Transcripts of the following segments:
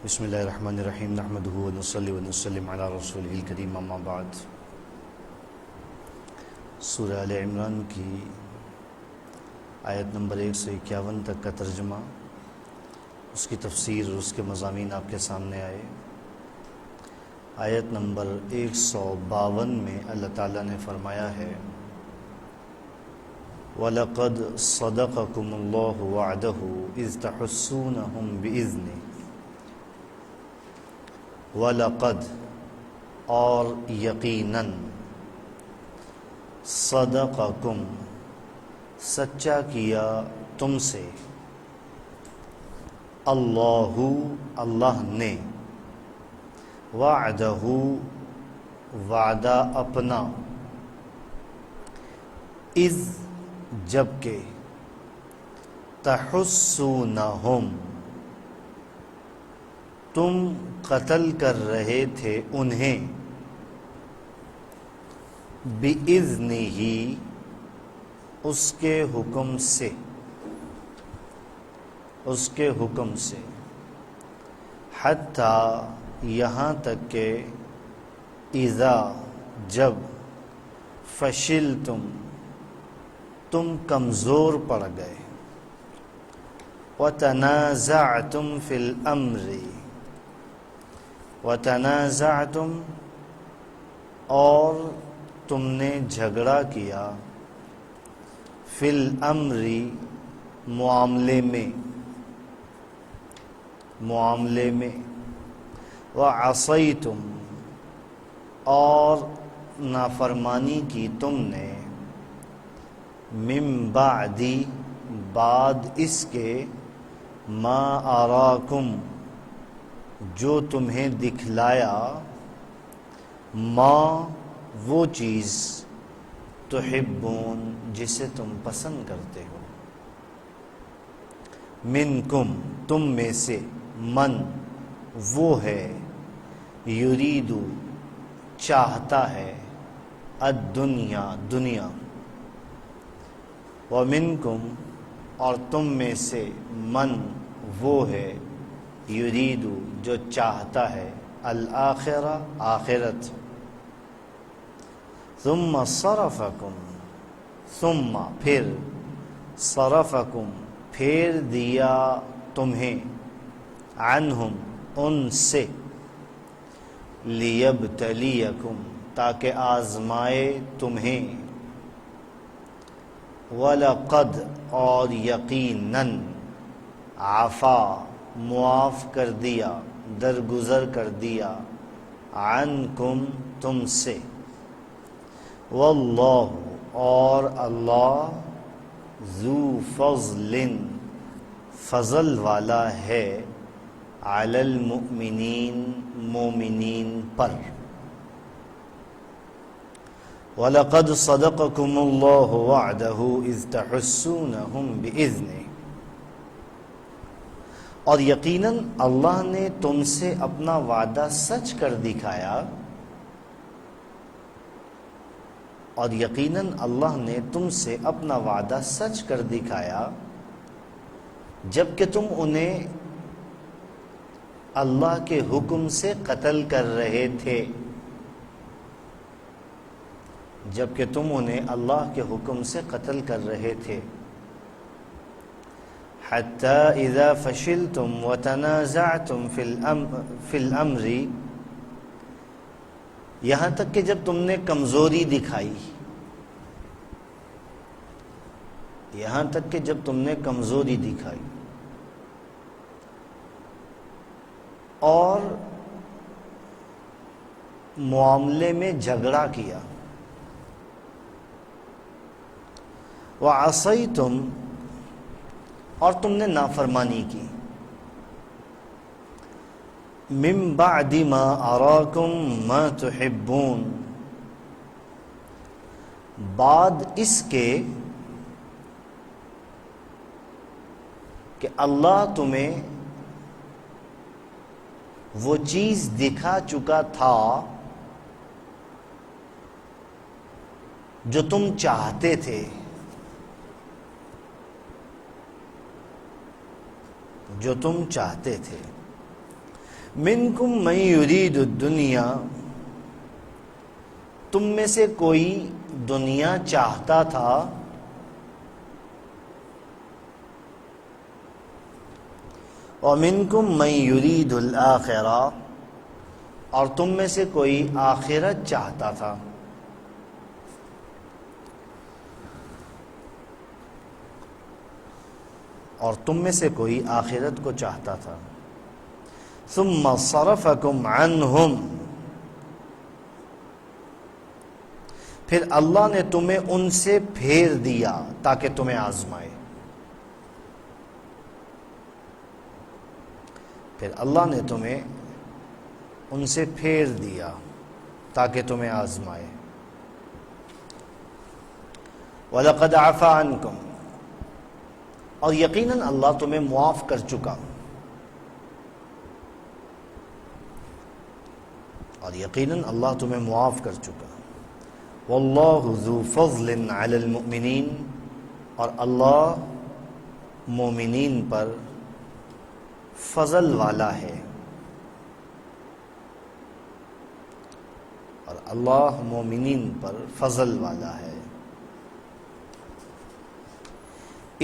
بسم اللہ الرحمن الرحیم نحمدہ ونصلی ونسلم علی رسولہ الکریم اما بعد۔ سورہ آل عمران کی آیت نمبر 151 تک کا ترجمہ، اس کی تفسیر اور اس کے مضامین آپ کے سامنے آئے۔ آیت نمبر 152 میں اللہ تعالیٰ نے فرمایا ہے وَلَقَدْ صَدَقَكُمُ اللَّهُ وَعْدَهُ إِذْ تَحُسُّونَهُمْ بِإِذْنِهِ۔ وَلَقَدْ اور یقیناً، صدقکم سچا کیا تم سے، اللہ نے، وعدہ وعدہ اپنا، اذ جبکہ، تحسونہم تم قتل کر رہے تھے انہیں، بِإِذْنِهِ اس کے حکم سے، اس کے حکم سے، حتی یہاں تک کہ، اذا جب، فشلتم تم کمزور پڑ گئے، وَتَنَازَعْتُمْ فِي الْأَمْرِ وَتَنَازَعْتُمْ اور تم نے جھگڑا کیا، فی الامر معاملے میں، وعصیتم اور نافرمانی کی تم نے، من بعد بعد اس کے، ما اراکم جو تمہیں دکھلایا، ما وہ چیز، تحبون جسے تم پسند کرتے ہو، منکم تم میں سے، من وہ ہے، یریدو چاہتا ہے، الدنیا دنیا، ومنکم اور تم میں سے، من وہ ہے، یریدو جو چاہتا ہے، الآخرہ آخرت، ثم صرفکم ثم پھر، صرفکم پھیر دیا تمہیں، عنہم ان سے، لیبتلیکم تاکہ آزمائے تمہیں، وَلَقَدْ اور یقیناً، عفا معاف کر دیا، درگزر کر دیا، عنکم تم سے، واللہ اور اللہ، ذو فضل فضل والا ہے، علی المؤمنین مومنین پر۔ وَلَقَدْ صَدَقَكُمُ اللَّهُ وَعْدَهُ إِذْ تَحُسُّونَهُمْ بِإِذْنِهِ اور یقیناً اللہ نے تم سے اپنا وعدہ سچ کر دکھایا، اور یقیناً اللہ نے تم سے اپنا وعدہ سچ کر دکھایا، جبکہ تم انہیں اللہ کے حکم سے قتل کر رہے تھے، جبکہ تم انہیں اللہ کے حکم سے قتل کر رہے تھے، حتی اذا فشلتم وتنازعتم فی الامر یہاں تک کہ جب تم نے کمزوری دکھائی، یہاں تک کہ جب تم نے کمزوری دکھائی اور معاملے میں جھگڑا کیا، وعصیتم اور تم نے نافرمانی کی، من بعد ما اراکم ما تحبون بعد اس کے کہ اللہ تمہیں وہ چیز دکھا چکا تھا جو تم چاہتے تھے، جو تم چاہتے تھے۔ منکم من یرید الدنیا، تم میں سے کوئی دنیا چاہتا تھا، ومنکم من یرید الآخرہ، اور تم میں سے کوئی آخرت چاہتا تھا. اور تم میں سے کوئی آخرت کو چاہتا تھا. ثم صرفکم عنہم، پھر اللہ نے تمہیں ان سے پھیر دیا تاکہ تمہیں آزمائے. پھر اللہ نے تمہیں ان سے پھیر دیا تاکہ تمہیں آزمائے. وَلَقَدْ عَفَا عَنْكُمْ، اور یقیناً اللہ تمہیں معاف کر چکا. اور یقیناً اللہ تمہیں معاف کر چکا. واللہ ذو فضل علی المؤمنین، اور اللہ مومنین پر فضل والا ہے. اور اللہ مومنین پر فضل والا ہے.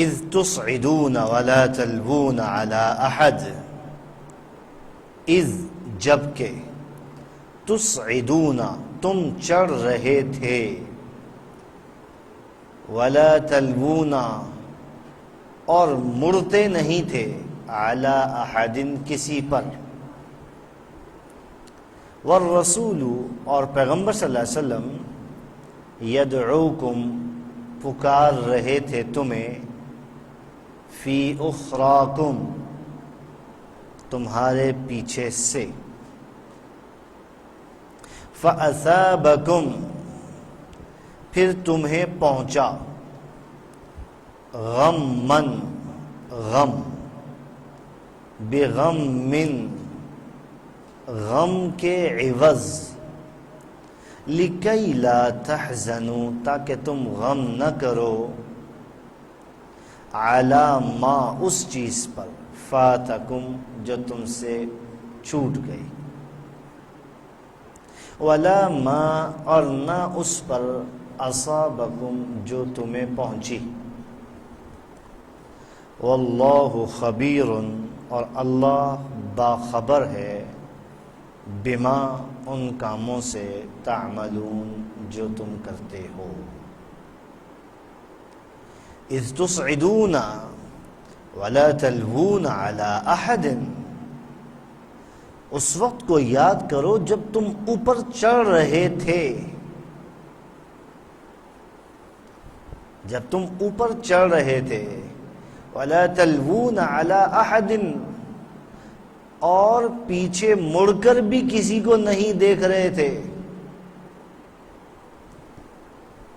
اذ تصعدون ولا تلوون علی احد، اذ جبکہ، تصعدون تم چڑھ رہے تھے، ولا تلوون اور مڑتے نہیں تھے، علی احد کسی پر، والرسول اور پیغمبر صلی اللہ علیہ وسلم، یدعوکم پکار رہے تھے تمہیں، فی اخراکم تمہارے پیچھے سے، فَأَثَابَكُمْ پھر تمہیں پہنچا، غمًا غم، بغمٍ غم کے عوض، لِكَيْ لَا تَحْزَنُوا تاکہ تم غم نہ کرو، عَلَى مَا اس چیز پر، فَاتَكُمْ جو تم سے چھوٹ گئی، وَلَا مَا اور نہ اس پر، أَصَابَكُمْ جو تمہیں پہنچی. وَاللَّهُ خَبِيرٌ اور اللہ باخبر ہے، بما ان کاموں سے، تعملون جو تم کرتے ہو. اذ تصعدون ولا تلوون علی احد، اس وقت کو یاد کرو جب تم اوپر چڑھ رہے تھے، جب تم اوپر چڑھ رہے تھے، ولا تلوون علی احد اور پیچھے مڑ کر بھی کسی کو نہیں دیکھ رہے تھے،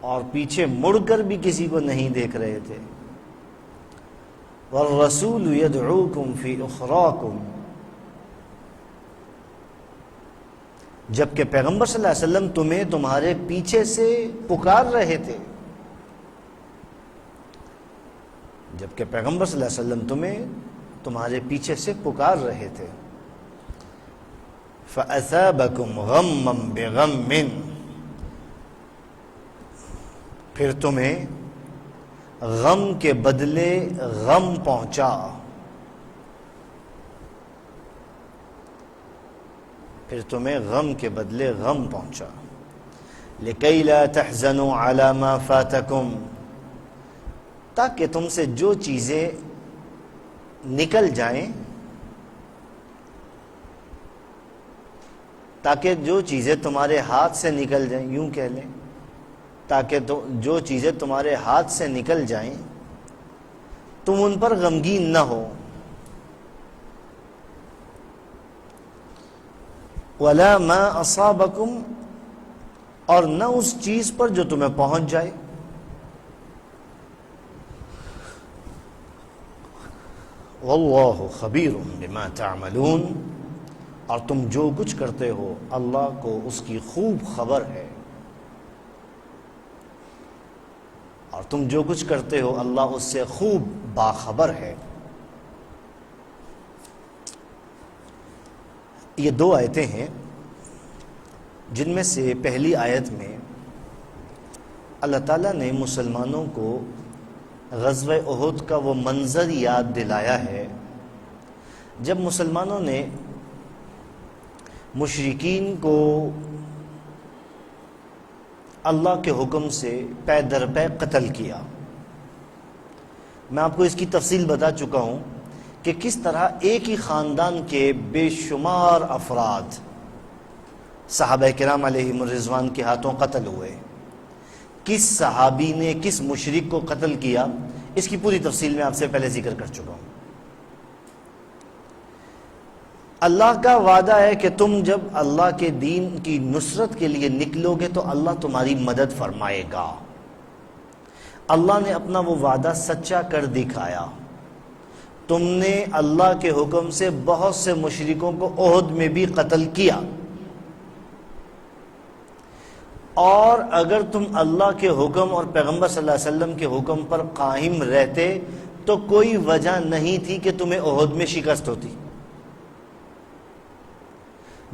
اور پیچھے مڑ کر بھی کسی کو نہیں دیکھ رہے تھے. والرسول یدعوکم فی اخراکم، جبکہ پیغمبر صلی اللہ علیہ وسلم تمہیں تمہارے پیچھے سے پکار رہے تھے، جبکہ پیغمبر صلی اللہ علیہ وسلم تمہیں تمہارے پیچھے سے پکار رہے تھے. فَأَثَابَكُمْ غَمًّا بِغَمٍّ پھر تمہیں غم کے بدلے غم پہنچا، پھر تمہیں غم کے بدلے غم پہنچا. لِكَيْ لَا تَحْزَنُوا عَلَى مَا فَاتَكُمْ تاکہ تم سے جو چیزیں نکل جائیں، تاکہ جو چیزیں تمہارے ہاتھ سے نکل جائیں، یوں کہہ لیں، تاکہ جو چیزیں تمہارے ہاتھ سے نکل جائیں تم ان پر غمگین نہ ہو. وَلَا مَا أَصَابَكُمْ اور نہ اس چیز پر جو تمہیں پہنچ جائے. وَاللَّهُ خَبِيرٌ بِمَا تَعْمَلُونَ اور تم جو کچھ کرتے ہو اللہ کو اس کی خوب خبر ہے، اور تم جو کچھ کرتے ہو اللہ اس سے خوب باخبر ہے. یہ دو آیتیں ہیں جن میں سے پہلی آیت میں اللہ تعالیٰ نے مسلمانوں کو غزوہ احد کا وہ منظر یاد دلایا ہے جب مسلمانوں نے مشرکین کو اللہ کے حکم سے پے در پے قتل کیا۔ میں آپ کو اس کی تفصیل بتا چکا ہوں کہ کس طرح ایک ہی خاندان کے بے شمار افراد صحابہ کرام علیہم الرضوان کے ہاتھوں قتل ہوئے۔ کس صحابی نے کس مشرک کو قتل کیا اس کی پوری تفصیل میں آپ سے پہلے ذکر کر چکا ہوں۔ اللہ کا وعدہ ہے کہ تم جب اللہ کے دین کی نصرت کے لیے نکلو گے تو اللہ تمہاری مدد فرمائے گا۔ اللہ نے اپنا وہ وعدہ سچا کر دکھایا۔ تم نے اللہ کے حکم سے بہت سے مشرکوں کو احد میں بھی قتل کیا، اور اگر تم اللہ کے حکم اور پیغمبر صلی اللہ علیہ وسلم کے حکم پر قائم رہتے تو کوئی وجہ نہیں تھی کہ تمہیں احد میں شکست ہوتی۔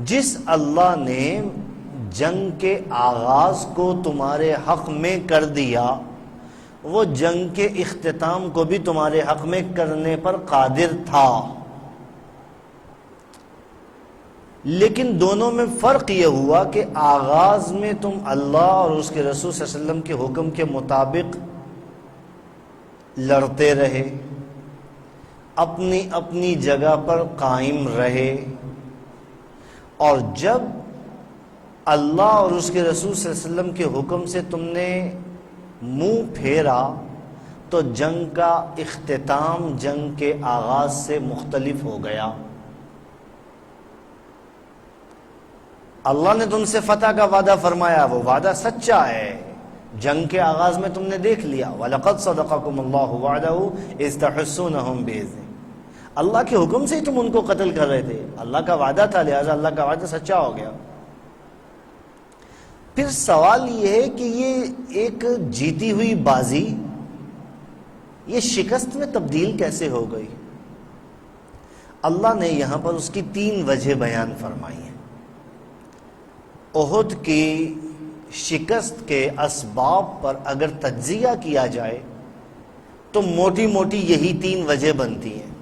جس اللہ نے جنگ کے آغاز کو تمہارے حق میں کر دیا وہ جنگ کے اختتام کو بھی تمہارے حق میں کرنے پر قادر تھا، لیکن دونوں میں فرق یہ ہوا کہ آغاز میں تم اللہ اور اس کے رسول صلی اللہ علیہ وسلم کے حکم کے مطابق لڑتے رہے، اپنی اپنی جگہ پر قائم رہے، اور جب اللہ اور اس کے رسول صلی اللہ علیہ وسلم کے حکم سے تم نے منہ پھیرا تو جنگ کا اختتام جنگ کے آغاز سے مختلف ہو گیا۔ اللہ نے تم سے فتح کا وعدہ فرمایا، وہ وعدہ سچا ہے، جنگ کے آغاز میں تم نے دیکھ لیا۔ وَلَقَدْ صَدَقَكُمُ اللَّهُ وَعْدَهُ إِذْ تَحُسُّونَهُمْ بِإِذْنِهِ، اللہ کے حکم سے ہی تم ان کو قتل کر رہے تھے، اللہ کا وعدہ تھا، لہذا اللہ کا وعدہ سچا ہو گیا۔ پھر سوال یہ ہے کہ یہ ایک جیتی ہوئی بازی یہ شکست میں تبدیل کیسے ہو گئی؟ اللہ نے یہاں پر اس کی تین وجہ بیان فرمائی ہیں۔ احد کی شکست کے اسباب پر اگر تجزیہ کیا جائے تو موٹی موٹی یہی تین وجہ بنتی ہیں۔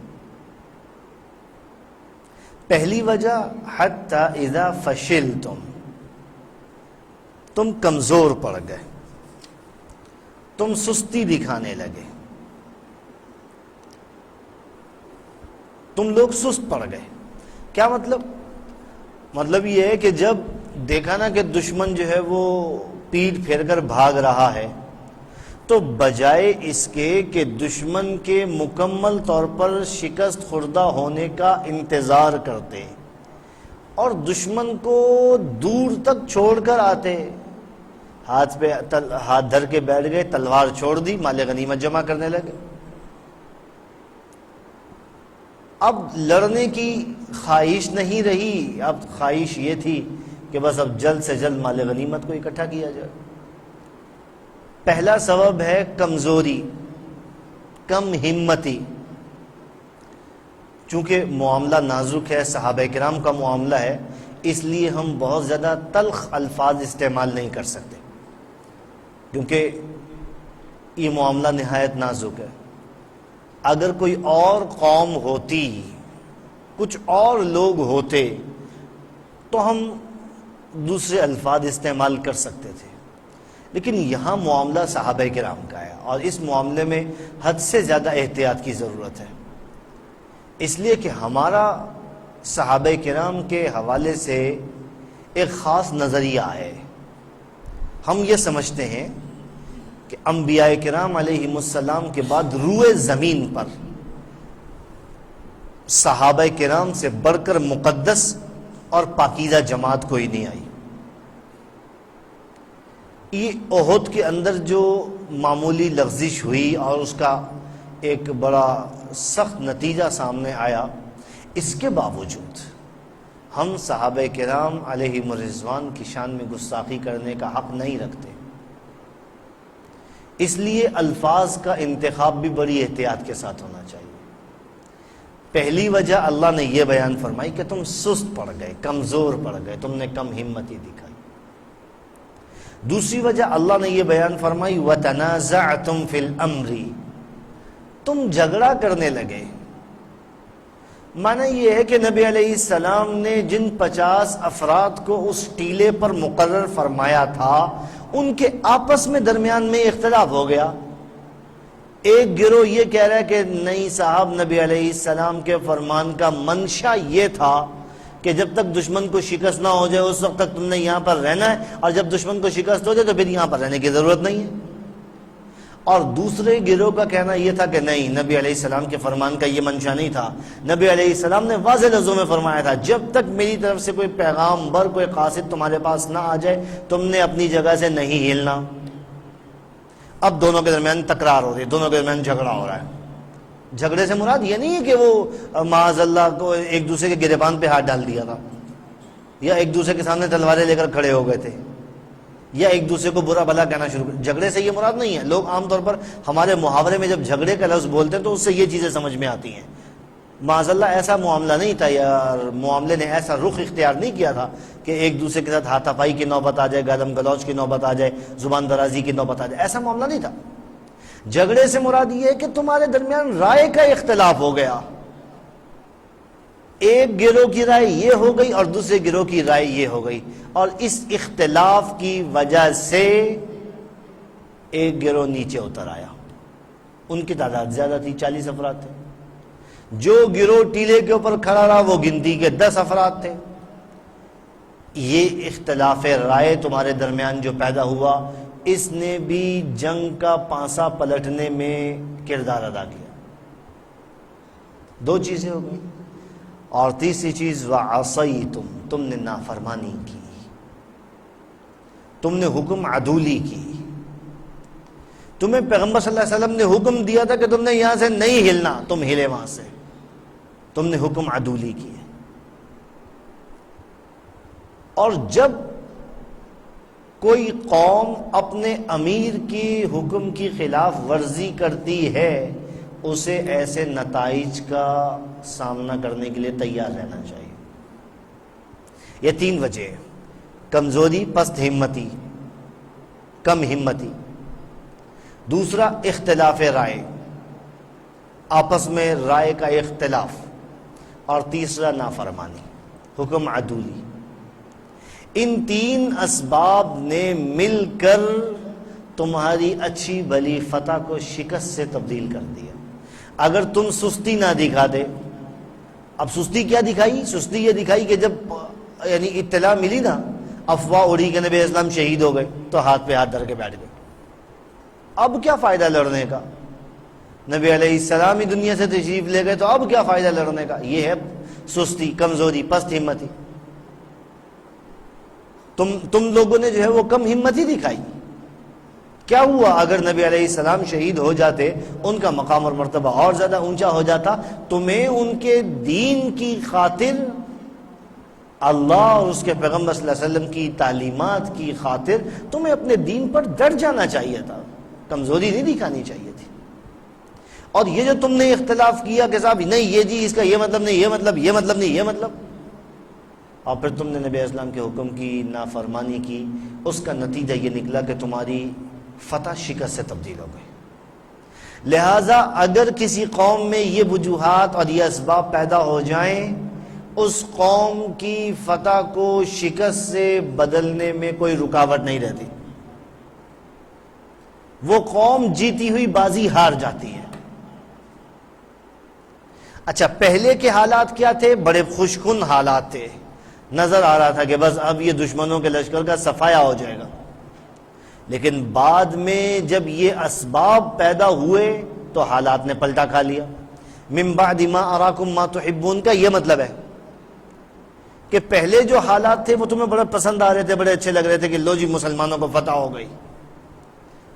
پہلی وجہ حتی اذا فشلتم، تم کمزور پڑ گئے، تم سستی دکھانے لگے، تم لوگ سست پڑ گئے۔ کیا مطلب یہ ہے کہ جب دیکھا نا کہ دشمن جو ہے وہ پیٹ پھیر کر بھاگ رہا ہے تو بجائے اس کے کہ دشمن کے مکمل طور پر شکست خوردہ ہونے کا انتظار کرتے اور دشمن کو دور تک چھوڑ کر آتے، ہاتھ پہ ہاتھ دھر کے بیٹھ گئے، تلوار چھوڑ دی، مال غنیمت جمع کرنے لگے۔ اب لڑنے کی خواہش نہیں رہی، اب خواہش یہ تھی کہ بس اب جلد سے جلد مال غنیمت کو اکٹھا کیا جائے۔ پہلا سبب ہے کمزوری، کم ہمتی۔ چونکہ معاملہ نازک ہے، صحابہ کرام کا معاملہ ہے، اس لیے ہم بہت زیادہ تلخ الفاظ استعمال نہیں کر سکتے، کیونکہ یہ معاملہ نہایت نازک ہے۔ اگر کوئی اور قوم ہوتی، کچھ اور لوگ ہوتے تو ہم دوسرے الفاظ استعمال کر سکتے تھے، لیکن یہاں معاملہ صحابہ کرام کا ہے اور اس معاملے میں حد سے زیادہ احتیاط کی ضرورت ہے، اس لیے کہ ہمارا صحابہ کرام کے حوالے سے ایک خاص نظریہ ہے۔ ہم یہ سمجھتے ہیں کہ انبیاء کرام علیہم السلام کے بعد روئے زمین پر صحابہ کرام سے بڑھ کر مقدس اور پاکیزہ جماعت کوئی نہیں آئی۔ یہ احد کے اندر جو معمولی لغزش ہوئی اور اس کا ایک بڑا سخت نتیجہ سامنے آیا، اس کے باوجود ہم صحابہ کرام علیہم الرضوان کی شان میں گستاخی کرنے کا حق نہیں رکھتے، اس لیے الفاظ کا انتخاب بھی بڑی احتیاط کے ساتھ ہونا چاہیے۔ پہلی وجہ اللہ نے یہ بیان فرمائی کہ تم سست پڑ گئے، کمزور پڑ گئے، تم نے کم ہمتی دکھائی۔ دوسری وجہ اللہ نے یہ بیان فرمائی وَتَنَازَعْتُمْ فِي الْأَمْرِ، تم جھگڑا کرنے لگے۔ معنی یہ ہے کہ نبی علیہ السلام نے جن 50 افراد کو اس ٹیلے پر مقرر فرمایا تھا ان کے آپس میں درمیان میں اختلاف ہو گیا۔ ایک گروہ یہ کہہ رہا ہے کہ نہیں صاحب، نبی علیہ السلام کے فرمان کا منشا یہ تھا کہ جب تک دشمن کو شکست نہ ہو جائے اس وقت تک تم نے یہاں پر رہنا ہے، اور جب دشمن کو شکست ہو جائے تو پھر یہاں پر رہنے کی ضرورت نہیں ہے۔ اور دوسرے گروہ کا کہنا یہ تھا کہ نہیں، نبی علیہ السلام کے فرمان کا یہ منشا نہیں تھا۔ نبی علیہ السلام نے واضح لفظوں میں فرمایا تھا جب تک میری طرف سے کوئی پیغامبر، کوئی قاصد تمہارے پاس نہ آ جائے تم نے اپنی جگہ سے نہیں ہلنا۔ اب دونوں کے درمیان تکرار ہو رہی ہے، دونوں کے درمیان جھگڑا ہو رہا ہے۔ جھگڑے سے مراد یہ نہیں ہے کہ وہ معاذ اللہ کو ایک دوسرے کے گریبان پہ ہاتھ ڈال دیا تھا، یا ایک دوسرے کے سامنے تلواریں لے کر کھڑے ہو گئے تھے، یا ایک دوسرے کو برا بھلا کہنا شروع کر۔ جھگڑے سے یہ مراد نہیں ہے۔ لوگ عام طور پر ہمارے محاورے میں جب جھگڑے کا لفظ بولتے ہیں تو اس سے یہ چیزیں سمجھ میں آتی ہیں۔ معاذ اللہ ایسا معاملہ نہیں تھا، یا معاملے نے ایسا رخ اختیار نہیں کیا تھا کہ ایک دوسرے کے ساتھ ہاتھا پائی کی نوبت آ جائے، گالم گلوچ کی نوبت آ جائے، زبان درازی کی نوبت آ جائے، ایسا معاملہ نہیں تھا۔ جھگڑے سے مراد یہ ہے کہ تمہارے درمیان رائے کا اختلاف ہو گیا، ایک گروہ کی رائے یہ ہو گئی اور دوسرے گروہ کی رائے یہ ہو گئی، اور اس اختلاف کی وجہ سے ایک گروہ نیچے اتر آیا۔ ان کی تعداد زیادہ تھی، 40 افراد تھے۔ جو گروہ ٹیلے کے اوپر کھڑا رہا وہ گنتی کے 10 افراد تھے۔ یہ اختلاف رائے تمہارے درمیان جو پیدا ہوا، اس نے بھی جنگ کا پانسا پلٹنے میں کردار ادا کیا۔ دو چیزیں ہو گئی، اور تیسری چیز وَعَصَيْتُمْ، تم نے نافرمانی کی، تم نے حکم عدولی کی۔ تمہیں پیغمبر صلی اللہ علیہ وسلم نے حکم دیا تھا کہ تم نے یہاں سے نہیں ہلنا، تم ہلے وہاں سے، تم نے حکم عدولی کی۔ اور جب کوئی قوم اپنے امیر کی حکم کی خلاف ورزی کرتی ہے اسے ایسے نتائج کا سامنا کرنے کے لیے تیار رہنا چاہیے۔ یہ 3 وجہ: کمزوری، پست ہمتی، کم ہمتی، دوسرا اختلاف رائے، آپس میں رائے کا اختلاف، اور تیسرا نافرمانی، حکم عدولی۔ ان 3 اسباب نے مل کر تمہاری اچھی بھلی فتح کو شکست سے تبدیل کر دیا۔ اگر تم سستی نہ دکھا دے، اب سستی کیا دکھائی؟ سستی یہ دکھائی کہ جب یعنی اطلاع ملی نا، افواہ اڑی کہ نبی اسلام شہید ہو گئے تو ہاتھ پہ ہاتھ دھر کے بیٹھ گئے۔ اب کیا فائدہ لڑنے کا؟ نبی علیہ السلام ہی دنیا سے تشریف لے گئے تو اب کیا فائدہ لڑنے کا؟ یہ ہے سستی، کمزوری، پست ہمتی۔ تم لوگوں نے جو ہے وہ کم ہمتی دکھائی۔ کیا ہوا؟ اگر نبی علیہ السلام شہید ہو جاتے ان کا مقام اور مرتبہ اور زیادہ اونچا ہو جاتا۔ تمہیں ان کے دین کی خاطر، اللہ اور اس کے پیغمبر صلی اللہ علیہ وسلم کی تعلیمات کی خاطر تمہیں اپنے دین پر ڈٹ جانا چاہیے تھا، کمزوری نہیں دکھانی چاہیے تھی۔ اور یہ جو تم نے اختلاف کیا کہ صاحب نہیں یہ جی اس کا یہ مطلب نہیں، یہ مطلب، یہ مطلب نہیں، یہ مطلب، اور پھر تم نے نبی اسلام کے حکم کی نافرمانی کی، اس کا نتیجہ یہ نکلا کہ تمہاری فتح شکست سے تبدیل ہو گئی۔ لہٰذا اگر کسی قوم میں یہ وجوہات اور یہ اسباب پیدا ہو جائیں، اس قوم کی فتح کو شکست سے بدلنے میں کوئی رکاوٹ نہیں رہتی، وہ قوم جیتی ہوئی بازی ہار جاتی ہے۔ اچھا، پہلے کے حالات کیا تھے؟ بڑے خوشکن حالات تھے، نظر آ رہا تھا کہ بس اب یہ دشمنوں کے لشکر کا صفایا ہو جائے گا۔ لیکن بعد میں جب یہ اسباب پیدا ہوئے تو حالات نے پلٹا کھا لیا۔ من بعد ما اراکم ما تحبون کا یہ مطلب ہے کہ پہلے جو حالات تھے وہ تمہیں بڑے پسند آ رہے تھے، بڑے اچھے لگ رہے تھے کہ لو جی مسلمانوں کو فتح ہو گئی،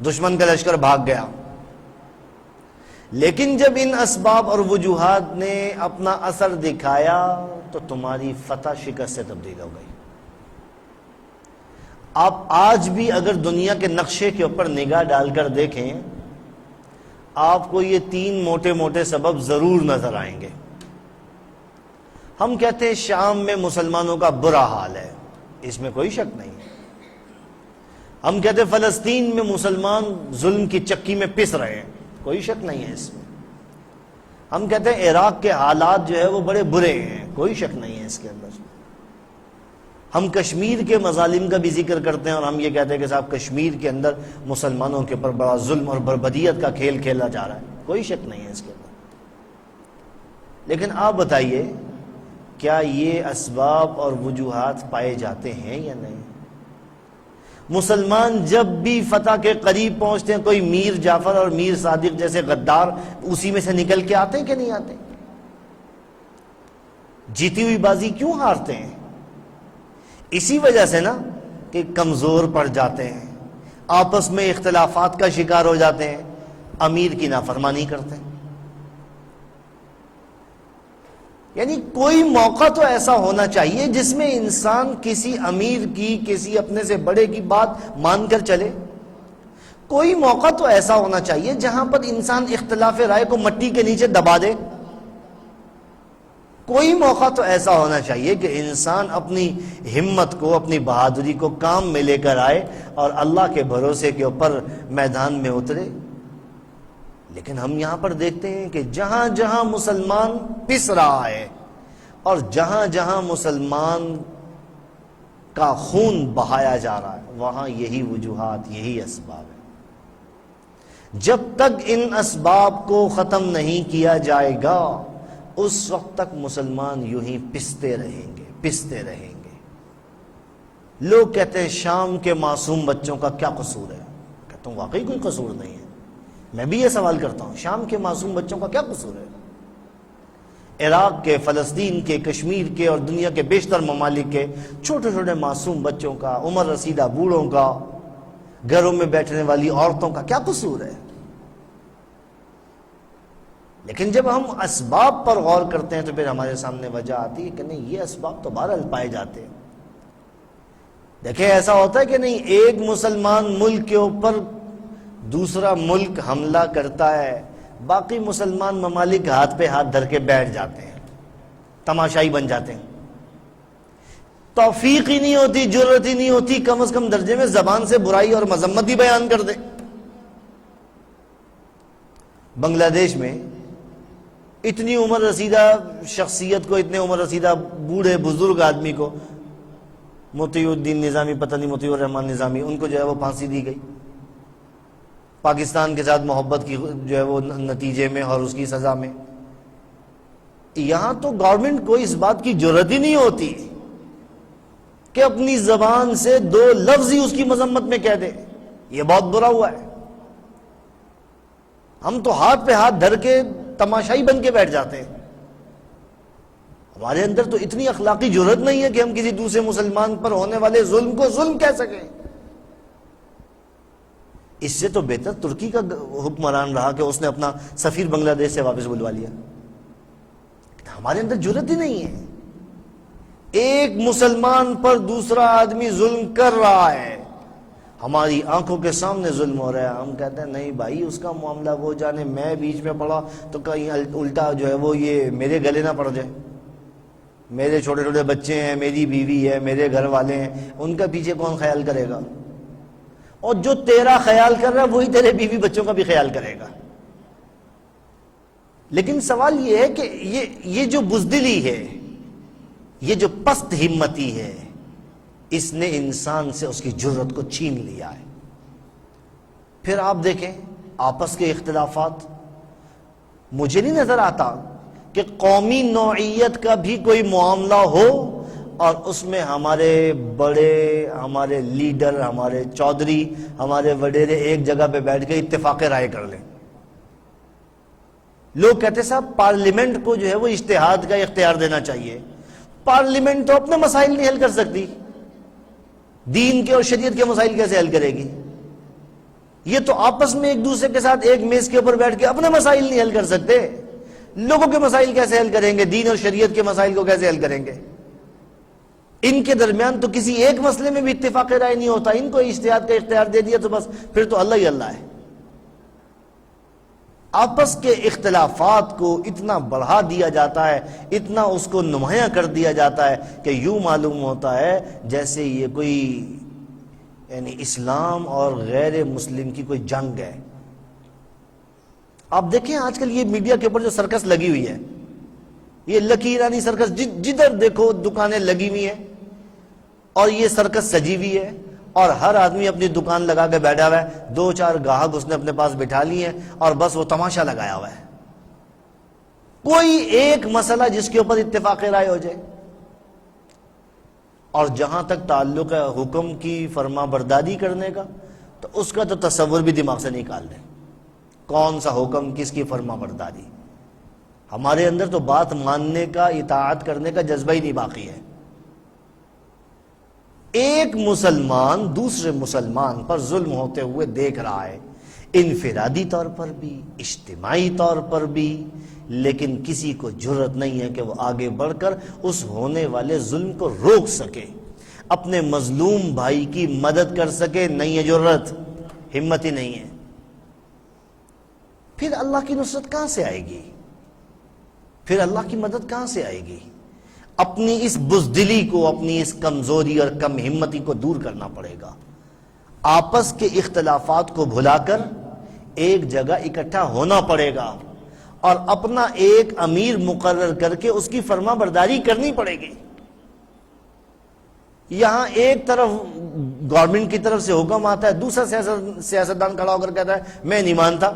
دشمن کا لشکر بھاگ گیا۔ لیکن جب ان اسباب اور وجوہات نے اپنا اثر دکھایا تو تمہاری فتح شکست سے تبدیل ہو گئی۔ آپ آج بھی اگر دنیا کے نقشے کے اوپر نگاہ ڈال کر دیکھیں، آپ کو یہ 3 موٹے موٹے سبب ضرور نظر آئیں گے۔ ہم کہتے ہیں شام میں مسلمانوں کا برا حال ہے، اس میں کوئی شک نہیں ہے۔ ہم کہتے ہیں فلسطین میں مسلمان ظلم کی چکی میں پس رہے ہیں، کوئی شک نہیں ہے اس میں۔ ہم کہتے ہیں عراق کے حالات جو ہے وہ بڑے برے ہیں، کوئی شک نہیں ہے اس کے اندر۔ ہم کشمیر کے مظالم کا بھی ذکر کرتے ہیں اور ہم یہ کہتے ہیں کہ صاحب کشمیر کے اندر مسلمانوں کے اوپر بڑا ظلم اور بربدیت کا کھیل کھیلا جا رہا ہے، کوئی شک نہیں ہے اس کے اندر۔ لیکن آپ بتائیے کیا یہ اسباب اور وجوہات پائے جاتے ہیں یا نہیں؟ مسلمان جب بھی فتح کے قریب پہنچتے ہیں، کوئی میر جعفر اور میر صادق جیسے غدار اسی میں سے نکل کے آتے ہیں کہ نہیں آتے؟ جیتی ہوئی بازی کیوں ہارتے ہیں؟ اسی وجہ سے نا کہ کمزور پڑ جاتے ہیں، آپس میں اختلافات کا شکار ہو جاتے ہیں، امیر کی نافرمانی کرتے ہیں۔ یعنی کوئی موقع تو ایسا ہونا چاہیے جس میں انسان کسی امیر کی، کسی اپنے سے بڑے کی بات مان کر چلے۔ کوئی موقع تو ایسا ہونا چاہیے جہاں پر انسان اختلاف رائے کو مٹی کے نیچے دبا دے۔ کوئی موقع تو ایسا ہونا چاہیے کہ انسان اپنی ہمت کو، اپنی بہادری کو کام میں لے کر آئے اور اللہ کے بھروسے کے اوپر میدان میں اترے۔ لیکن ہم یہاں پر دیکھتے ہیں کہ جہاں جہاں مسلمان پس رہا ہے اور جہاں جہاں مسلمان کا خون بہایا جا رہا ہے، وہاں یہی وجوہات، یہی اسباب ہیں۔ جب تک ان اسباب کو ختم نہیں کیا جائے گا اس وقت تک مسلمان یوں ہی پستے رہیں گے۔ لوگ کہتے ہیں شام کے معصوم بچوں کا کیا قصور ہے؟ کہتا ہوں واقعی کوئی قصور نہیں ہے۔ میں بھی یہ سوال کرتا ہوں، شام کے معصوم بچوں کا کیا قصور ہے؟ عراق کے، فلسطین کے، کشمیر کے اور دنیا کے بیشتر ممالک کے چھوٹے چھوٹے معصوم بچوں کا، عمر رسیدہ بوڑھوں کا، گھروں میں بیٹھنے والی عورتوں کا کیا قصور ہے؟ لیکن جب ہم اسباب پر غور کرتے ہیں تو پھر ہمارے سامنے وجہ آتی ہے کہ نہیں، یہ اسباب تو بہرحال پائے جاتے ہیں۔ دیکھیں ایسا ہوتا ہے کہ نہیں، ایک مسلمان ملک کے اوپر دوسرا ملک حملہ کرتا ہے، باقی مسلمان ممالک ہاتھ پہ ہاتھ دھر کے بیٹھ جاتے ہیں، تماشائی بن جاتے ہیں۔ توفیق ہی نہیں ہوتی، جرأت ہی نہیں ہوتی کم از کم درجے میں زبان سے برائی اور مذمت ہی بیان کر دے۔ بنگلہ دیش میں اتنی عمر رسیدہ شخصیت کو، اتنے عمر رسیدہ بوڑھے بزرگ آدمی کو، مطیع الدین نظامی، پتہ نہیں مطیع الرحمان نظامی، ان کو جو ہے وہ پھانسی دی گئی پاکستان کے ساتھ محبت کی جو ہے وہ نتیجے میں اور اس کی سزا میں۔ یہاں تو گورنمنٹ کو اس بات کی جرأت ہی نہیں ہوتی کہ اپنی زبان سے دو لفظ ہی اس کی مذمت میں کہہ دے، یہ بہت برا ہوا ہے۔ ہم تو ہاتھ پہ ہاتھ دھر کے تماشائی بن کے بیٹھ جاتے ہیں۔ ہمارے اندر تو اتنی اخلاقی جرأت نہیں ہے کہ ہم کسی دوسرے مسلمان پر ہونے والے ظلم کو ظلم کہہ سکیں۔ اس سے تو بہتر ترکی کا حکمران رہا کہ اس نے اپنا سفیر بنگلہ دیش سے واپس بلوا لیا۔ ہمارے اندر جرأت ہی نہیں ہے۔ ایک مسلمان پر دوسرا آدمی ظلم کر رہا ہے، ہماری آنکھوں کے سامنے ظلم ہو رہا ہے، ہم کہتے ہیں نہیں بھائی اس کا معاملہ وہ جانے، میں بیچ میں پڑا تو کہیں الٹا جو ہے وہ یہ میرے گلے نہ پڑ جائے۔ میرے چھوٹے چھوٹے بچے ہیں، میری بیوی ہے، میرے گھر والے ہیں، ان کا پیچھے کون خیال کرے گا؟ اور جو تیرا خیال کر رہا ہے وہی تیرے بیوی بچوں کا بھی خیال کرے گا۔ لیکن سوال یہ ہے کہ یہ جو بزدلی ہے، یہ جو پست ہمتی ہے، اس نے انسان سے اس کی جرأت کو چھین لیا ہے۔ پھر آپ دیکھیں آپس کے اختلافات، مجھے نہیں نظر آتا کہ قومی نوعیت کا بھی کوئی معاملہ ہو اور اس میں ہمارے بڑے، ہمارے لیڈر، ہمارے چودھری، ہمارے وڈیرے ایک جگہ پہ بیٹھ کے اتفاق رائے کر لیں۔ لوگ کہتے صاحب پارلیمنٹ کو جو ہے وہ اجتہاد کا اختیار دینا چاہیے۔ پارلیمنٹ تو اپنے مسائل نہیں حل کر سکتی، دین کے اور شریعت کے مسائل کیسے حل کرے گی؟ یہ تو آپس میں ایک دوسرے کے ساتھ ایک میز کے اوپر بیٹھ کے اپنے مسائل نہیں حل کر سکتے، لوگوں کے مسائل کیسے حل کریں گے؟ دین اور شریعت کے مسائل کو کیسے حل کریں گے؟ ان کے درمیان تو کسی ایک مسئلے میں بھی اتفاق رائے نہیں ہوتا، ان کو اجتہاد کا اختیار دے دیا تو بس پھر تو اللہ ہی اللہ ہے۔ آپس کے اختلافات کو اتنا بڑھا دیا جاتا ہے، اتنا اس کو نمایاں کر دیا جاتا ہے کہ یوں معلوم ہوتا ہے جیسے یہ کوئی یعنی اسلام اور غیر مسلم کی کوئی جنگ ہے۔ آپ دیکھیں آج کل یہ میڈیا کے اوپر جو سرکس لگی ہوئی ہے، یہ لکی ایرانی سرکس، جدھر دیکھو دکانیں لگی ہوئی ہیں اور یہ سرکس سجی ہوئی ہے، اور ہر آدمی اپنی دکان لگا کے بیٹھا ہوا ہے، 2-4 گاہک اس نے اپنے پاس بٹھا لیے ہیں اور بس وہ تماشا لگایا ہوا ہے۔ کوئی ایک مسئلہ جس کے اوپر اتفاق رائے ہو جائے، اور جہاں تک تعلق ہے حکم کی فرما برداری کرنے کا، تو اس کا تو تصور بھی دماغ سے نکال دیں، کون سا حکم، کس کی فرما برداری۔ ہمارے اندر تو بات ماننے کا، اطاعت کرنے کا جذبہ ہی نہیں باقی ہے۔ ایک مسلمان دوسرے مسلمان پر ظلم ہوتے ہوئے دیکھ رہا ہے، انفرادی طور پر بھی، اجتماعی طور پر بھی، لیکن کسی کو جرأت نہیں ہے کہ وہ آگے بڑھ کر اس ہونے والے ظلم کو روک سکے، اپنے مظلوم بھائی کی مدد کر سکے۔ نہیں ہے جرأت، ہمت ہی نہیں ہے۔ پھر اللہ کی نصرت کہاں سے آئے گی؟ پھر اللہ کی مدد کہاں سے آئے گی؟ اپنی اس بزدلی کو، اپنی اس کمزوری اور کم ہمتی کو دور کرنا پڑے گا۔ آپس کے اختلافات کو بھلا کر ایک جگہ اکٹھا ہونا پڑے گا اور اپنا ایک امیر مقرر کر کے اس کی فرما برداری کرنی پڑے گی۔ یہاں ایک طرف گورنمنٹ کی طرف سے حکم آتا ہے، دوسرا سیاستدان کھڑا ہو کر کہتا ہے میں نہیں مانتا،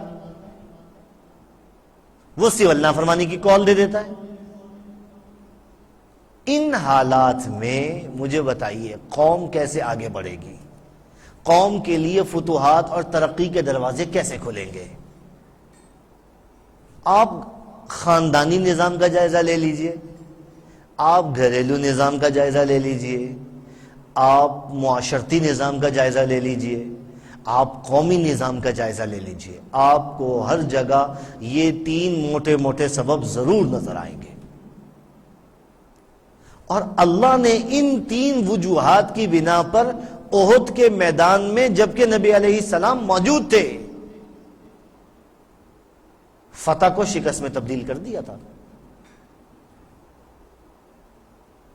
وہ سول نافرمانی کی کال دے دیتا ہے۔ ان حالات میں مجھے بتائیے قوم کیسے آگے بڑھے گی؟ قوم کے لیے فتوحات اور ترقی کے دروازے کیسے کھلیں گے؟ آپ خاندانی نظام کا جائزہ لے لیجئے، آپ گھریلو نظام کا جائزہ لے لیجئے، آپ معاشرتی نظام کا جائزہ لے لیجئے، آپ قومی نظام کا جائزہ لے لیجئے، آپ کو ہر جگہ یہ 3 موٹے موٹے سبب ضرور نظر آئیں گے۔ اور اللہ نے ان 3 وجوہات کی بنا پر احد کے میدان میں جبکہ نبی علیہ السلام موجود تھے، فتح کو شکست میں تبدیل کر دیا تھا۔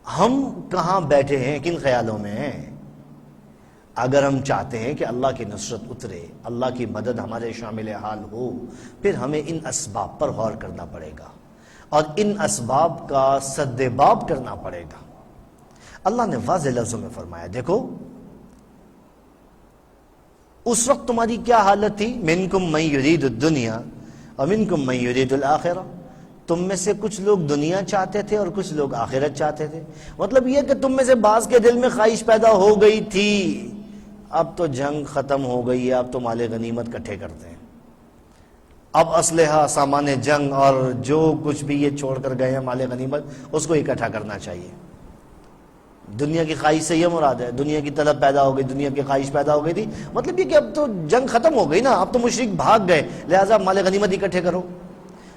ہم کہاں بیٹھے ہیں، کن خیالوں میں ہیں؟ اگر ہم چاہتے ہیں کہ اللہ کی نصرت اترے، اللہ کی مدد ہمارے شامل حال ہو، پھر ہمیں ان اسباب پر غور کرنا پڑے گا اور ان اسباب کا سد باب کرنا پڑے گا۔ اللہ نے واضح لفظوں میں فرمایا، دیکھو اس وقت تمہاری کیا حالت تھی، منکم من یرید الدنیا ومنکم من یرید الآخرہ، تم میں سے کچھ لوگ دنیا چاہتے تھے اور کچھ لوگ آخرت چاہتے تھے۔ مطلب یہ کہ تم میں سے بعض کے دل میں خواہش پیدا ہو گئی تھی، اب تو جنگ ختم ہو گئی ہے، اب تو مال غنیمت اکٹھے کرتے ہیں، اب اسلحہ، سامان جنگ اور جو کچھ بھی یہ چھوڑ کر گئے ہیں مال غنیمت، اس کو اکٹھا کرنا چاہیے۔ دنیا کی خواہش سے یہ مراد ہے، دنیا کی طلب پیدا ہو گئی، دنیا کی خواہش پیدا ہو گئی تھی، مطلب یہ کہ اب تو جنگ ختم ہو گئی نا، اب تو مشرک بھاگ گئے، لہٰذا مال غنیمت اکٹھے کرو۔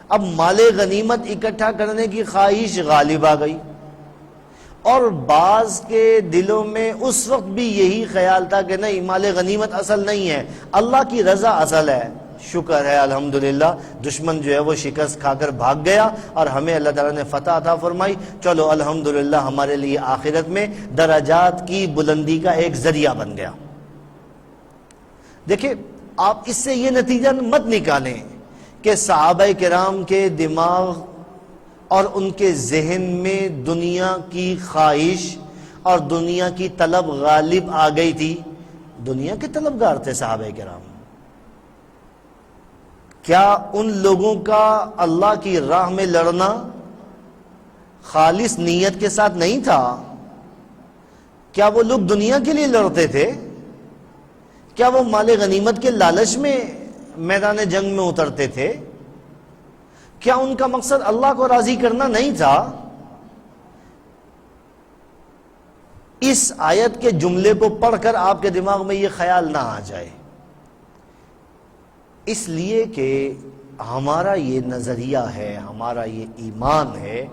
اب مال غنیمت اکٹھا کرنے کی خواہش غالب آ گئی، اور بعض کے دلوں میں اس وقت بھی یہی خیال تھا کہ نہیں، مال غنیمت اصل نہیں ہے، اللہ کی رضا اصل ہے۔ شکر ہے الحمدللہ، دشمن جو ہے وہ شکست کھا کر بھاگ گیا اور ہمیں اللہ تعالیٰ نے فتح عطا فرمائی، چلو الحمدللہ ہمارے لیے آخرت میں درجات کی بلندی کا ایک ذریعہ بن گیا۔ دیکھیں، آپ اس سے یہ نتیجہ مت نکالیں کہ صحابہ کرام کے دماغ اور ان کے ذہن میں دنیا کی خواہش اور دنیا کی طلب غالب آ گئی تھی۔ دنیا کے طلبگار تھے صحابہ کرام۔ کیا ان لوگوں کا اللہ کی راہ میں لڑنا خالص نیت کے ساتھ نہیں تھا؟ کیا وہ لوگ دنیا کے لیے لڑتے تھے؟ کیا وہ مال غنیمت کے لالچ میں میدان جنگ میں اترتے تھے؟ کیا ان کا مقصد اللہ کو راضی کرنا نہیں تھا؟ اس آیت کے جملے کو پڑھ کر آپ کے دماغ میں یہ خیال نہ آ جائے، اس لیے کہ ہمارا یہ نظریہ ہے، ہمارا یہ ایمان ہے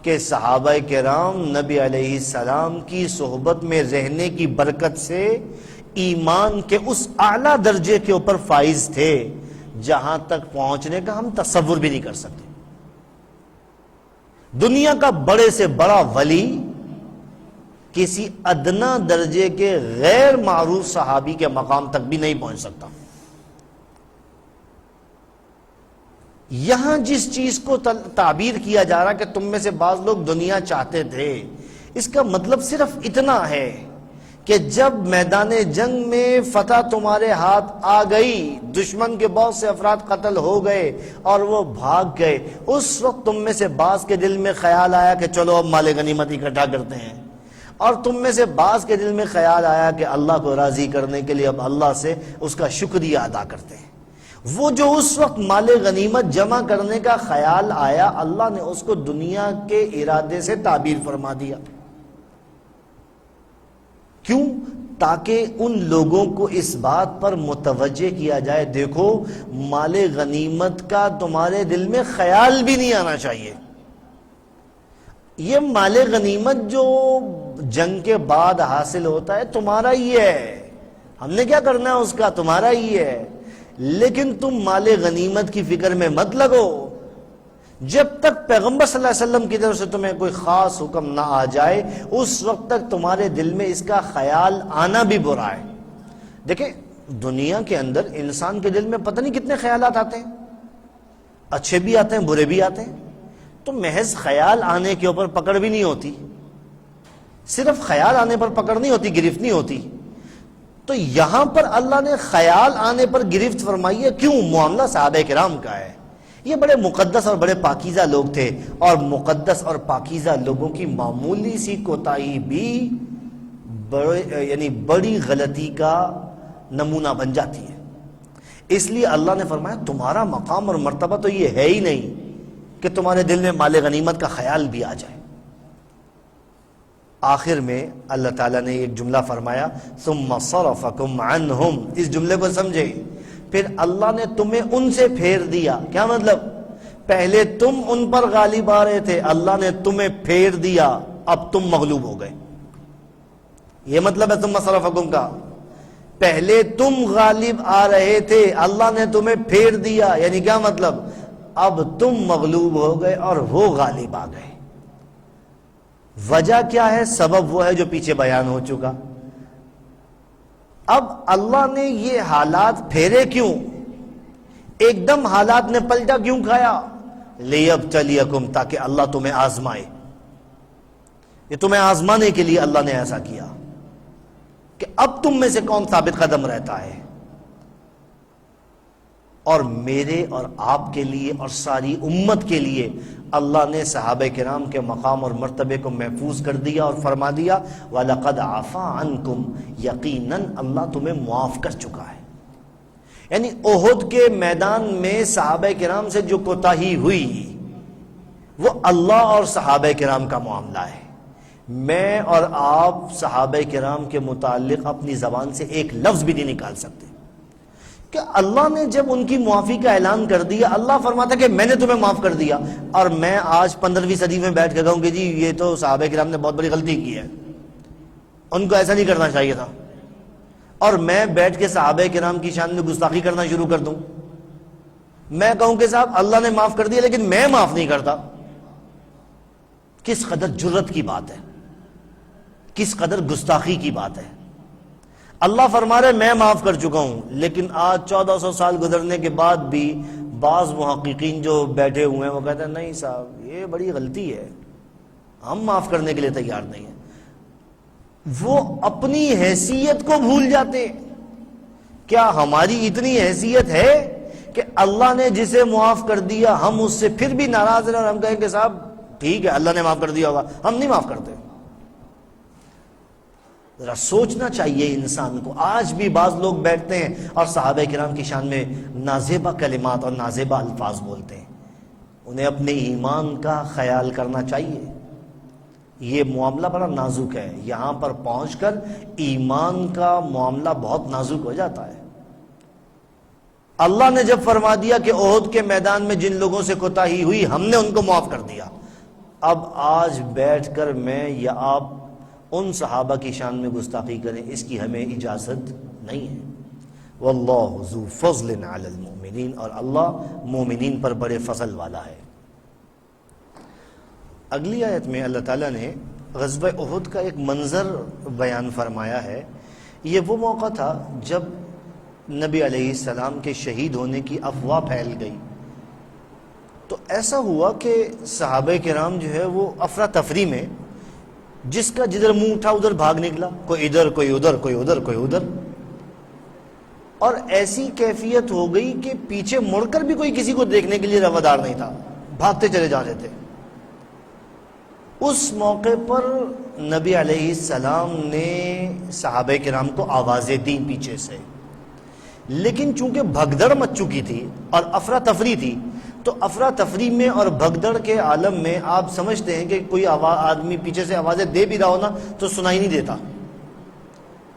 کہ صحابہ کرام نبی علیہ السلام کی صحبت میں رہنے کی برکت سے ایمان کے اس اعلیٰ درجے کے اوپر فائز تھے جہاں تک پہنچنے کا ہم تصور بھی نہیں کر سکتے۔ دنیا کا بڑے سے بڑا ولی کسی ادنا درجے کے غیر معروف صحابی کے مقام تک بھی نہیں پہنچ سکتا۔ یہاں جس چیز کو تعبیر کیا جا رہا کہ تم میں سے بعض لوگ دنیا چاہتے تھے، اس کا مطلب صرف اتنا ہے کہ جب میدان جنگ میں فتح تمہارے ہاتھ آ گئی، دشمن کے بہت سے افراد قتل ہو گئے اور وہ بھاگ گئے، اس وقت تم میں سے بعض کے دل میں خیال آیا کہ چلو اب مال غنیمت اکٹھا کرتے ہیں، اور تم میں سے بعض کے دل میں خیال آیا کہ اللہ کو راضی کرنے کے لیے اب اللہ سے اس کا شکریہ ادا کرتے ہیں۔ وہ جو اس وقت مال غنیمت جمع کرنے کا خیال آیا، اللہ نے اس کو دنیا کے ارادے سے تعبیر فرما دیا۔ کیوں؟ تاکہ ان لوگوں کو اس بات پر متوجہ کیا جائے، دیکھو مال غنیمت کا تمہارے دل میں خیال بھی نہیں آنا چاہیے۔ یہ مال غنیمت جو جنگ کے بعد حاصل ہوتا ہے تمہارا ہی ہے، ہم نے کیا کرنا ہے اس کا، تمہارا ہی ہے، لیکن تم مال غنیمت کی فکر میں مت لگو جب تک پیغمبر صلی اللہ علیہ وسلم کی طرف سے تمہیں کوئی خاص حکم نہ آ جائے، اس وقت تک تمہارے دل میں اس کا خیال آنا بھی برا ہے۔ دیکھیں دنیا کے اندر انسان کے دل میں پتہ نہیں کتنے خیالات آتے ہیں، اچھے بھی آتے ہیں برے بھی آتے ہیں، تو محض خیال آنے کے اوپر پکڑ بھی نہیں ہوتی، صرف خیال آنے پر پکڑ نہیں ہوتی، گرفت نہیں ہوتی۔ تو یہاں پر اللہ نے خیال آنے پر گرفت فرمائی ہے، کیوں؟ معاملہ صحابہ کرام کا ہے، یہ بڑے مقدس اور بڑے پاکیزہ لوگ تھے، اور مقدس اور پاکیزہ لوگوں کی معمولی سی کوتاہی بھی بڑی غلطی کا نمونہ بن جاتی ہے۔ اس لیے اللہ نے فرمایا تمہارا مقام اور مرتبہ تو یہ ہے ہی نہیں کہ تمہارے دل میں مال غنیمت کا خیال بھی آ جائے۔ آخر میں اللہ تعالیٰ نے ایک جملہ فرمایا ثم صرفکم عنہم، اس جملے کو سمجھے، پھر اللہ نے تمہیں ان سے پھیر دیا۔ کیا مطلب؟ پہلے تم ان پر غالب آ رہے تھے، اللہ نے تمہیں پھیر دیا، اب تم مغلوب ہو گئے۔ یہ مطلب ہے ثم صرفکم کا، پہلے تم غالب آ رہے تھے، اللہ نے تمہیں پھیر دیا، یعنی کیا مطلب؟ اب تم مغلوب ہو گئے اور وہ غالب آ گئے۔ وجہ کیا ہے؟ سبب وہ ہے جو پیچھے بیان ہو چکا۔ اب اللہ نے یہ حالات پھیرے کیوں؟ ایک دم حالات نے پلٹا کیوں کھایا؟ لیبتلیکم، تاکہ اللہ تمہیں آزمائے۔ یہ تمہیں آزمانے کے لیے اللہ نے ایسا کیا کہ اب تم میں سے کون ثابت قدم رہتا ہے۔ اور میرے اور آپ کے لیے اور ساری امت کے لیے اللہ نے صحابہ کرام کے مقام اور مرتبے کو محفوظ کر دیا اور فرما دیا وَلَقَدْ عَفَا عَنْكُمْ، یقیناً اللہ تمہیں معاف کر چکا ہے۔ یعنی احد کے میدان میں صحابہ کرام سے جو کوتاہی ہوئی وہ اللہ اور صحابہ کرام کا معاملہ ہے۔ میں اور آپ صحابہ کرام کے متعلق اپنی زبان سے ایک لفظ بھی نہیں نکال سکتے کہ اللہ نے جب ان کی معافی کا اعلان کر دیا، اللہ فرماتا کہ میں نے تمہیں معاف کر دیا، اور میں آج 15ویں صدی میں بیٹھ کے کہوں کہ جی یہ تو صحابہ کرام نے بہت بڑی غلطی کی ہے، ان کو ایسا نہیں کرنا چاہیے تھا، اور میں بیٹھ کے صحابہ کرام کی شان میں گستاخی کرنا شروع کر دوں، میں کہوں کہ صاحب اللہ نے معاف کر دیا لیکن میں معاف نہیں کرتا، کس قدر جرت کی بات ہے، کس قدر گستاخی کی بات ہے۔ اللہ فرما رہے میں معاف کر چکا ہوں، لیکن آج 1400 سال گزرنے کے بعد بھی بعض محققین جو بیٹھے ہوئے ہیں وہ کہتے ہیں نہیں صاحب یہ بڑی غلطی ہے، ہم معاف کرنے کے لیے تیار نہیں ہیں۔ وہ اپنی حیثیت کو بھول جاتے۔ کیا ہماری اتنی حیثیت ہے کہ اللہ نے جسے معاف کر دیا ہم اس سے پھر بھی ناراض ہیں اور ہم کہیں کہ صاحب ٹھیک ہے اللہ نے معاف کر دیا ہوگا، ہم نہیں معاف کرتے؟ ذرا سوچنا چاہیے انسان کو۔ آج بھی بعض لوگ بیٹھتے ہیں اور صحابہ کرام کی شان میں نازیبہ کلمات اور نازیبہ الفاظ بولتے ہیں، انہیں اپنے ایمان کا خیال کرنا چاہیے۔ یہ معاملہ بڑا نازک ہے، یہاں پر پہنچ کر ایمان کا معاملہ بہت نازک ہو جاتا ہے۔ اللہ نے جب فرما دیا کہ احد کے میدان میں جن لوگوں سے کوتاہی ہوئی ہم نے ان کو معاف کر دیا، اب آج بیٹھ کر میں یا آپ ان صحابہ کی شان میں گستاخی کریں، اس کی ہمیں اجازت نہیں ہے۔ واللہ ذو فضل علی المؤمنین، اور اللہ مومنین پر بڑے فضل والا ہے۔ اگلی آیت میں اللہ تعالیٰ نے غزوہ احد کا ایک منظر بیان فرمایا ہے۔ یہ وہ موقع تھا جب نبی علیہ السلام کے شہید ہونے کی افواہ پھیل گئی، تو ایسا ہوا کہ صحابہ کرام جو ہے وہ افراتفری میں جس کا جدھر منہ اٹھا ادھر بھاگ نکلا، کوئی ادھر کوئی ادھر کوئی ادھر کوئی ادھر، اور ایسی کیفیت ہو گئی کہ پیچھے مڑ کر بھی کوئی کسی کو دیکھنے کے لیے روادار نہیں تھا، بھاگتے چلے جا رہے تھے۔ اس موقع پر نبی علیہ السلام نے صحابہ کرام کو آوازیں دیں پیچھے سے، لیکن چونکہ بھگدڑ مچ چکی تھی اور افراتفری تھی، تو افراتفری میں اور بھگدڑ کے عالم میں آپ سمجھتے ہیں کہ کوئی آدمی پیچھے سے آوازیں دے بھی رہا ہو نا تو سنائی نہیں دیتا،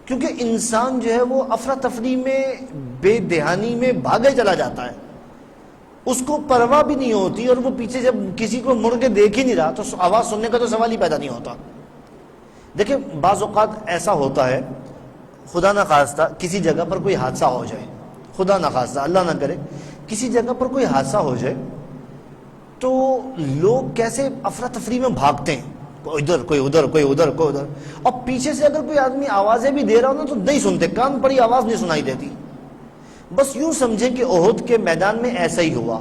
کیونکہ انسان جو ہے وہ افراتفری میں بے دہانی میں بھاگے چلا جاتا ہے، اس کو پرواہ بھی نہیں ہوتی، اور وہ پیچھے جب کسی کو مڑ کے دیکھ ہی نہیں رہا تو آواز سننے کا تو سوال ہی پیدا نہیں ہوتا۔ دیکھیں بعض اوقات ایسا ہوتا ہے، خدا نہ خواستہ کسی جگہ پر کوئی حادثہ ہو جائے، خدا نہ خواستہ اللہ نہ کرے کسی جگہ پر کوئی حادثہ ہو جائے، تو لوگ کیسے افراتفری میں بھاگتے ہیں، کوئی ادھر کوئی ادھر کوئی ادھر کوئی ادھر، اور پیچھے سے اگر کوئی آدمی آوازیں بھی دے رہا ہو نا تو نہیں سنتے، کان پڑی آواز نہیں سنائی دیتی۔ بس یوں سمجھیں کہ احد کے میدان میں ایسا ہی ہوا،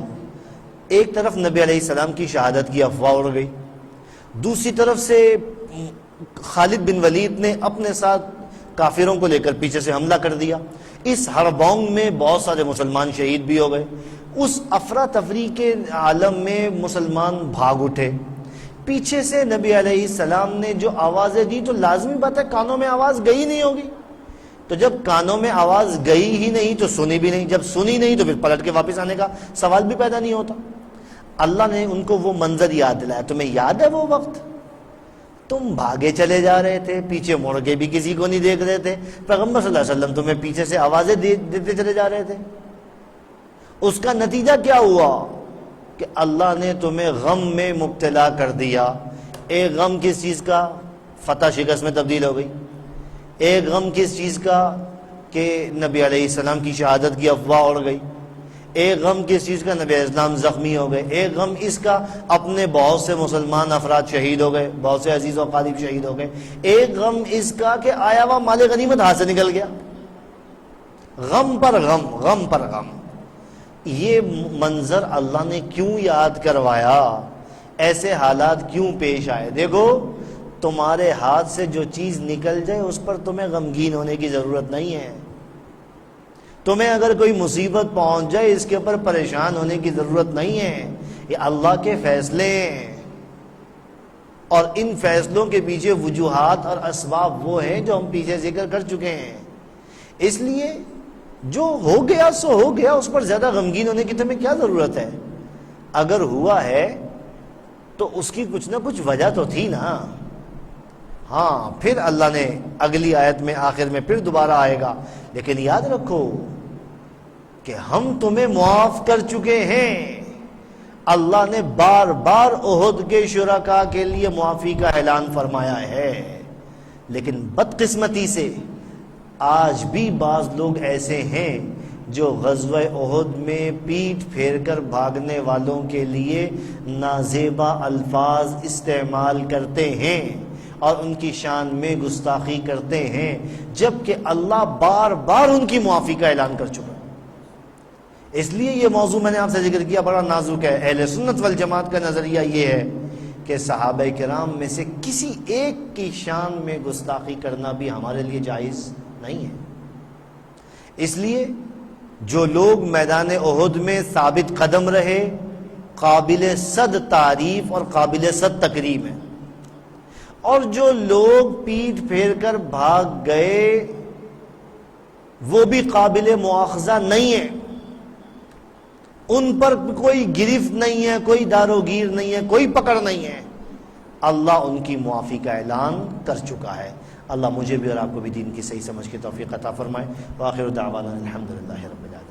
ایک طرف نبی علیہ السلام کی شہادت کی افواہ اڑ گئی، دوسری طرف سے خالد بن ولید نے اپنے ساتھ کافروں کو لے کر پیچھے سے حملہ کر دیا، اس ہڑبونگ میں بہت سارے مسلمان شہید بھی ہو گئے۔ اس افراتفری کے عالم میں مسلمان بھاگ اٹھے، پیچھے سے نبی علیہ السلام نے جو آوازیں دی تو لازمی بات ہے کانوں میں آواز گئی نہیں ہوگی، تو جب کانوں میں آواز گئی ہی نہیں تو سنی بھی نہیں، جب سنی نہیں تو پھر پلٹ کے واپس آنے کا سوال بھی پیدا نہیں ہوتا۔ اللہ نے ان کو وہ منظر یاد دلایا، تمہیں یاد ہے وہ وقت تم بھاگے چلے جا رہے تھے، پیچھے مڑ کے بھی کسی کو نہیں دیکھ رہے تھے، پیغمبر صلی اللہ علیہ وسلم تمہیں پیچھے سے آوازیں دیتے چلے جا رہے تھے، اس کا نتیجہ کیا ہوا کہ اللہ نے تمہیں غم میں مبتلا کر دیا۔ ایک غم کس چیز کا؟ فتح شکست میں تبدیل ہو گئی، ایک غم کس چیز کا کہ نبی علیہ السلام کی شہادت کی افواہ اڑ گئی، ایک غم کس چیز کا؟ نبی علیہ السلام زخمی ہو گئے، ایک غم اس کا اپنے بہت سے مسلمان افراد شہید ہو گئے، بہت سے عزیز و اقارب شہید ہو گئے، ایک غم اس کا کہ آیا ہوا مال غنیمت ہاتھ سے نکل گیا۔ غم پر غم، غم پر غم۔ یہ منظر اللہ نے کیوں یاد کروایا؟ ایسے حالات کیوں پیش آئے؟ دیکھو تمہارے ہاتھ سے جو چیز نکل جائے اس پر تمہیں غمگین ہونے کی ضرورت نہیں ہے، تمہیں اگر کوئی مصیبت پہنچ جائے اس کے اوپر پریشان ہونے کی ضرورت نہیں ہے، یہ اللہ کے فیصلے ہیں، اور ان فیصلوں کے پیچھے وجوہات اور اسباب وہ ہیں جو ہم پیچھے ذکر کر چکے ہیں۔ اس لیے جو ہو گیا سو ہو گیا، اس پر زیادہ غمگین ہونے کی تمہیں کیا ضرورت ہے؟ اگر ہوا ہے تو اس کی کچھ نہ کچھ وجہ تو تھی نا۔ ہاں پھر اللہ نے اگلی آیت میں آخر میں پھر دوبارہ آئے گا، لیکن یاد رکھو کہ ہم تمہیں معاف کر چکے ہیں۔ اللہ نے بار بار احد کے شرکاء کے لیے معافی کا اعلان فرمایا ہے، لیکن بدقسمتی سے آج بھی بعض لوگ ایسے ہیں جو غزوہ احد میں پیٹھ پھیر کر بھاگنے والوں کے لیے نازیبا الفاظ استعمال کرتے ہیں اور ان کی شان میں گستاخی کرتے ہیں، جبکہ اللہ بار بار ان کی معافی کا اعلان کر چکا۔ اس لیے یہ موضوع میں نے آپ سے ذکر کیا بڑا نازک ہے۔ اہل سنت والجماعت کا نظریہ یہ ہے کہ صحابہ کرام میں سے کسی ایک کی شان میں گستاخی کرنا بھی ہمارے لیے جائز نہیں ہے۔ اس لیے جو لوگ میدان احد میں ثابت قدم رہے قابل صد تعریف اور قابل صد تکریم ہیں، اور جو لوگ پیٹھ پھیر کر بھاگ گئے وہ بھی قابل مواخذہ نہیں ہے، ان پر کوئی گرفت نہیں ہے، کوئی داروگیر نہیں ہے، کوئی پکڑ نہیں ہے، اللہ ان کی معافی کا اعلان کر چکا ہے۔ اللہ مجھے بھی اور آپ کو بھی دین کی صحیح سمجھ کی توفیق عطا فرمائے۔ وآخر دعوانا الحمدللہ رب العالمین۔